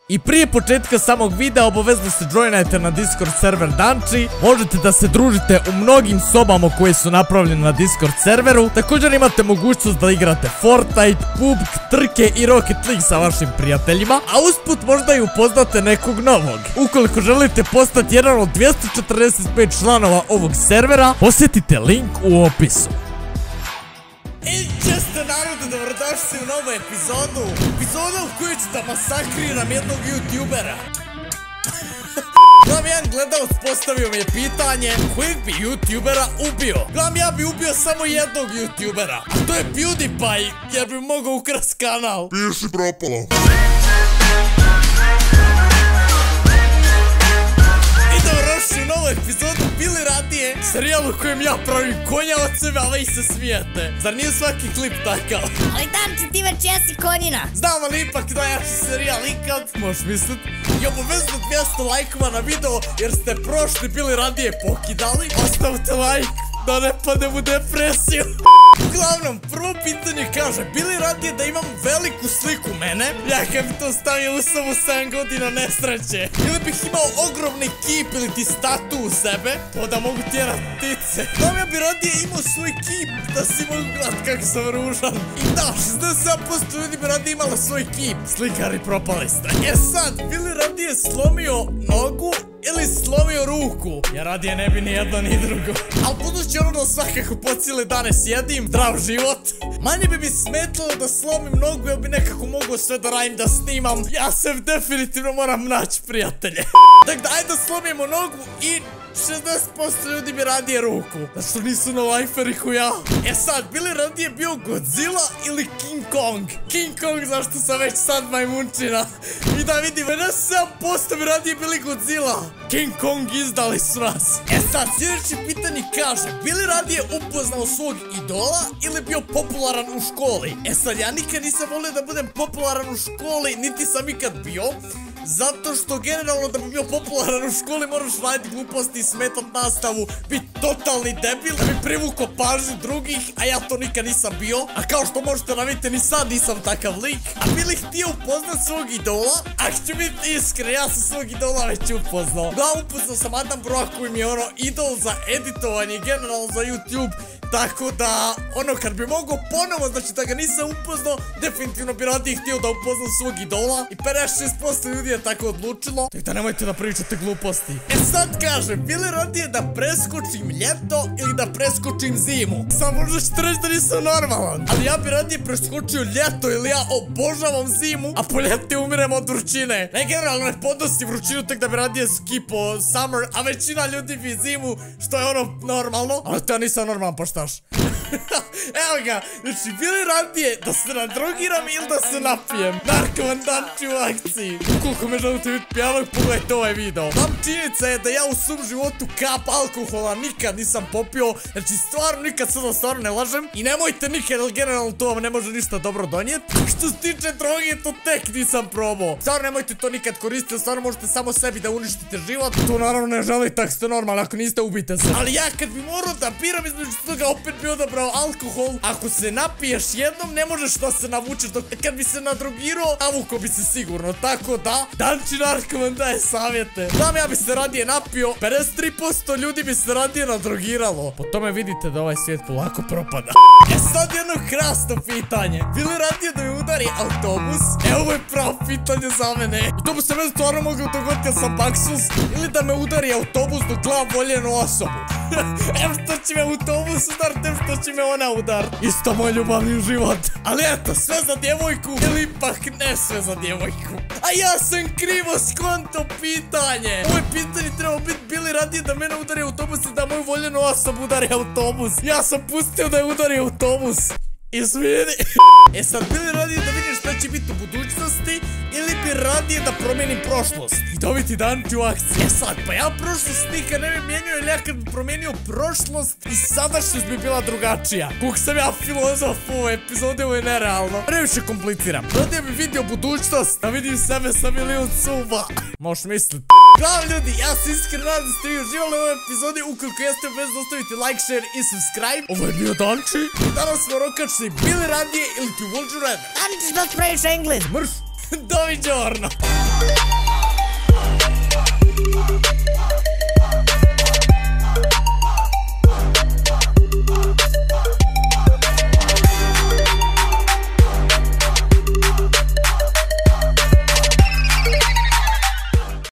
I prije početka samog videa obavezno se joinajte na Discord server Danči. Možete da se družite u mnogim sobama koje su napravljene na Discord serveru. Također imate mogućnost da igrate Fortnite, PUBG, trke i Rocket League sa vašim prijateljima, a usput možda i upoznate nekog novog. Ukoliko želite postati jedan od 245 članova ovog servera, posjetite link u opisu. I često narodu, dobrodošli u novu epizodu. Epizoda u kojoj ću da masakriram jednog youtubera. Gledam, jedan gledalac postavio mi je pitanje kojeg bi youtubera ubio. Gledam, ja bi ubio samo jednog youtubera, a to je PewDiePie, jer bi mogao ukrast kanal. Piši propalo. I dobrodošli u novu epizodu Bili radije, serijal u kojem ja pravim konja od sebe, a vi se smijete. Zar nije svaki klip takav? Ali Danči, ti već jesi konjina. Znam, ali ipak najjači serijal ikad, možeš mislit. I obavezno 200 lajkova na video, jer ste prošli Bili radije pokidali. Ostavite lajk da ne padem u depresiju. Uglavnom, prvo pitanje kaže, Bili radije da imam veliku sliku mene? Ja kad bi to stavio u samo 7 godina nesreće. Ili bih imao ogromni kip ili ti statu u sebe, pa da mogu tjerat ptice. Znam, ja bi radije imao svoj kip, da si mogu gledat kako sam ružan. I da, 67% ljudi bi radije imala svoj kip. Slikari, propali ste. Sad, Bili radije slomio nogu ili slomio ruku? Ja radije ne bi ni jedno ni drugo. Al budući ono da svakako po cijele dane sjedim, zdrav život, manje bi mi smetalo da slomim nogu, jer bi nekako mogao sve da radim da snimam. Ja se definitivno moram naći prijatelje. Tako da ajde da slomimo nogu i 60% ljudi bi radije ruku. Zašto nisu no liferi ko ja? Sad, Bili radije bio Godzilla ili King Kong? King Kong, zašto sam već sad majmunčina. I da vidim, 97% bi radije bili Godzilla. King Kong izdali su nas. Sad, sljedeće pitanje kaže, Bili radije upoznao svog idola ili bio popularan u školi? Sad, ja nikad nisam volio da budem popularan u školi, niti sam ikad bio. Zato što generalno da bi bio popularan u školi moraš raditi gluposti, smetat nastavu, biti totalni debil, da bi privukao pažnju drugih, a ja to nikad nisam bio. A kao što možete da vidite, ni sad nisam takav lik. A Bili htio upoznat svog idola? Ako ću biti iskren, ja sam svog idola već upoznao. Da, upoznao sam Adam Brock koji mi je ono idol za editovanje, generalno za YouTube. Tako da, ono kad bi mogao ponovo, znači da ga nisam upoznao, definitivno bi radije htio da upoznam svog idola. I 56% ljudi je tako odlučilo. Tako da nemojte da pričate gluposti. Sad kaže, Bili radije da preskočim ljeto ili da preskočim zimu? Sad možda ćete reći da nisam normalan, ali ja bi radije preskočio ljeto, ili ja obožavam zimu, a po ljeti umirem od vrućine. Ne, generalno ne podnosi vrućinu, tako da bi radije skipo summer, a većina ljudi bi zimu, što je ono normalno. Ali to ja nisam normalan, pa šta? Evo ga, znači Bili radije da se nadrogiram ili da se napijem. Narkoman Danči u akciji. Ukoliko me želite vidjeti pijavak, pogledajte ovaj video. Tam činjenica je da ja u svom životu kap alkohola nikad nisam popio. Znači stvarno nikad sada stvarno ne lažem. I nemojte nikad, jer generalno to vam ne može ništa dobro donijeti. Što se tiče droge, to tek nisam probao. Stvarno nemojte to nikad koristiti, stvarno možete samo sebi da uništite život. To naravno ne želite, tako ste normalni, ako niste ubijte se. Ali ja kad bi morao da biram između toga, opet bi odabrao alkohol. Ako se napiješ jednom, ne možeš da se navučeš, dok kad bi se nadrogirao, navuko bi se sigurno. Tako da, Danči narkoman daje savjete. Znam, ja bi se radije napio, 53% ljudi bi se radije nadrogiralo. Po tome vidite da ovaj svijet polako propada. Sad jedno krasno pitanje. Bili radije da mi udari autobus? Ovo je pravo pitanje za mene. I to bi se meni stvarno moglo dogoditi kad sam baksus. Ili da me udari autobus dok gledam voljenu osobu. Evo što će me autobus udar, tem što će me ona udar. Isto moj ljubavni život. Ali eto, sve za djevojku ili ipak ne sve za djevojku. A ja sam krivo skonto pitanje. Ovo pitanje trebao biti Bili radije da mene udari autobus i da moju voljenu osobu udari autobus. Ja sam pustio da je udari autobus. Izvini. Sad Bili radije da vidim šta će biti u budućnosti ili bi radije da promijenim prošlost? Vidoviti Danči u akciji. Sad, pa ja prošlost nikad ne bi mijenio, ili ja kad bi promijenio prošlost i sadašnjost bi bila drugačija. Kuk sam ja filozof u ovoj epizodi, ovo je nerealno. Previše kompliciram. Radije bi vidio budućnost, da vidim sebe sa milion suba. Možeš mislit. Bravo ljudi, ja se iskreno nadam da ste vi uživali u ovoj epizodi. Ukoliko jeste, bez da ostavite like, share i subscribe. Ovo je bio Danči. Danas smo rokačni Bili radije ili ti Vulđu Red. Danči, što spraviš engles? Mrš. Doviđorno.